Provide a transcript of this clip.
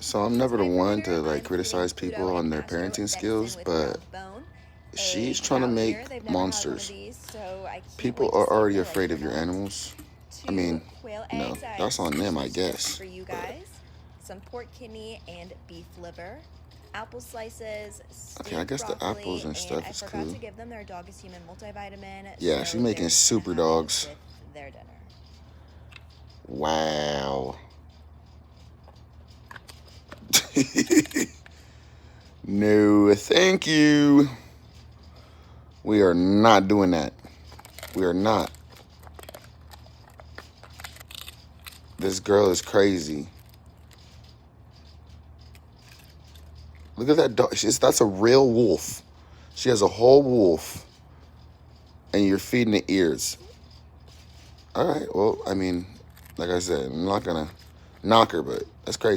So I'm never the one to like criticize people on their parenting skills, but she's trying to make monsters. People are already afraid of your animals. I mean, that's on them, I guess. For you But guys, some pork kidney and beef liver, apple slices, okay, I steamed guess the apples broccoli, and and stuff I is forgot cool. to give them their dog is human multivitamin. Yeah, So she's making they're just gonna super have it dogs. with their dinner. Wow. No, thank you. We are not doing that. We are not. This girl is crazy. Look at that dog. That's a real wolf. She has a whole wolf, and you're feeding the ears. All right. Well, I mean, like I said, I'm not gonna knock her, but that's crazy.